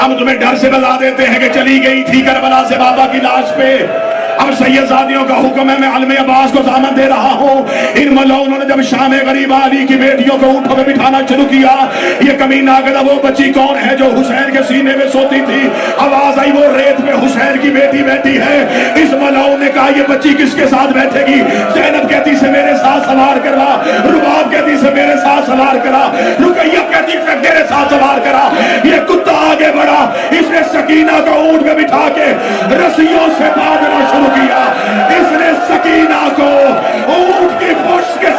ہم تمہیں ڈر سے بتا دیتے ہیں کہ چلی گئی تھی کربلا سے بابا کی لاش پہ. اب سیدزادیوں کا حکم ہے، میں علم عباس کو ضامن دے رہا ہوں. ان ملعونوں نے جب شام غریب علی کی بیٹیوں کو اونٹوں میں بٹھانا شروع کیا، یہ کمینہ کہتا وہ بچی کون ہے جو حسین کے سینے میں سوتی تھی؟ آواز آئی وہ ریت پہ حسین کی بیٹی بیٹھی ہے. اس ملعون نے کہا یہ بچی کس کے ساتھ بیٹھے گی؟ زینب کہتی سے میرے ساتھ سوار کرا، رباب کہتی سے میرے ساتھ سوار کرا، رقیہ کہتی سے میرے ساتھ سوار کرا. یہ کتا آگے بڑھا، اس نے سکینہ کو اونٹ میں بٹھا کے رسیوں سے باندھنا شروع کیا. اس نے سکینہ کو اونٹ کی پشت کے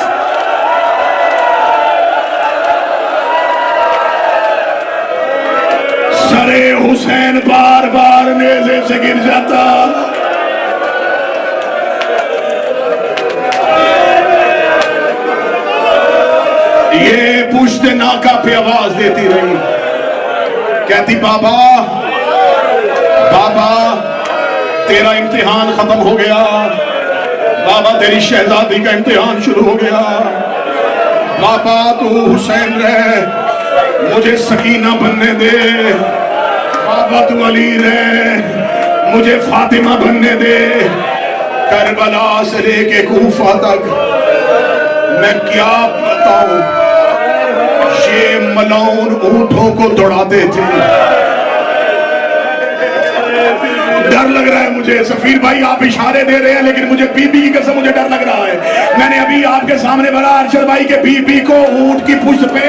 سر حسین بار بار نیزے سے گر جاتا. یہ پشت ناکا پہ آواز دیتی رہی، کہتی بابا بابا تیرا امتحان ختم ہو گیا، بابا تیری شہزادی کا امتحان شروع ہو گیا. بابا تو حسین رہ، مجھے سکینہ بننے دے. بابا تو علی رہ، مجھے فاطمہ بننے دے. کربلا سے لے کے کوفہ تک میں کیا بتاؤں، یہ ملعون اونٹوں کو دوڑاتے تھے. ڈر لگ رہا ہے مجھے. سفیر بھائی آپ اشارے دے رہے ہیں لیکن مجھے بی بی کی قسم مجھے ڈر لگ رہا ہے. میں نے ابھی آپ کے سامنے بڑا ارشد بھائی کے بی بی کو اونٹ کی پشت پہ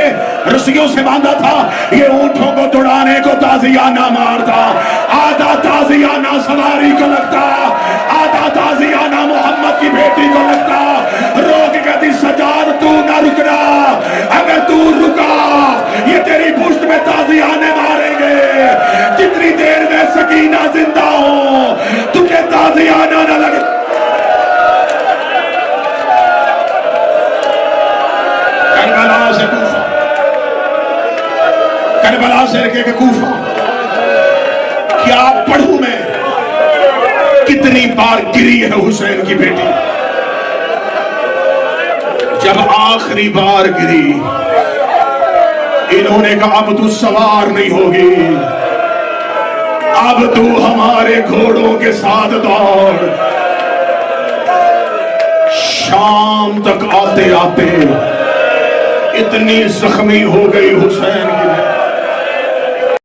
رسیوں سے باندھا تھا. یہ اونٹوں کو دوڑانے کو تازیانہ مارتا. آدھا تازیانہ سواری کو لگتا، آدھا تازیانہ محمد کی بیٹی کو لگتا. روک کہتی سجاد تو نہ رکنا، اگر تو رکا یہ تیری پشت میں تازیانے ماریں گے. جتنی دیر میں سکینہ زندہ ہو تجھے تازیانہ نہ لگے. کربلا سے کوفہ، کربلا سے رکھے کہ کوفہ. کیا پڑھوں میں کتنی بار گری ہے حسین کی بیٹی. جب آخری بار گری انہوں نے کہا اب تو سوار نہیں ہوگی، اب تو ہمارے گھوڑوں کے ساتھ دوڑ. شام تک آتے آتے اتنی زخمی ہو گئی حسین کی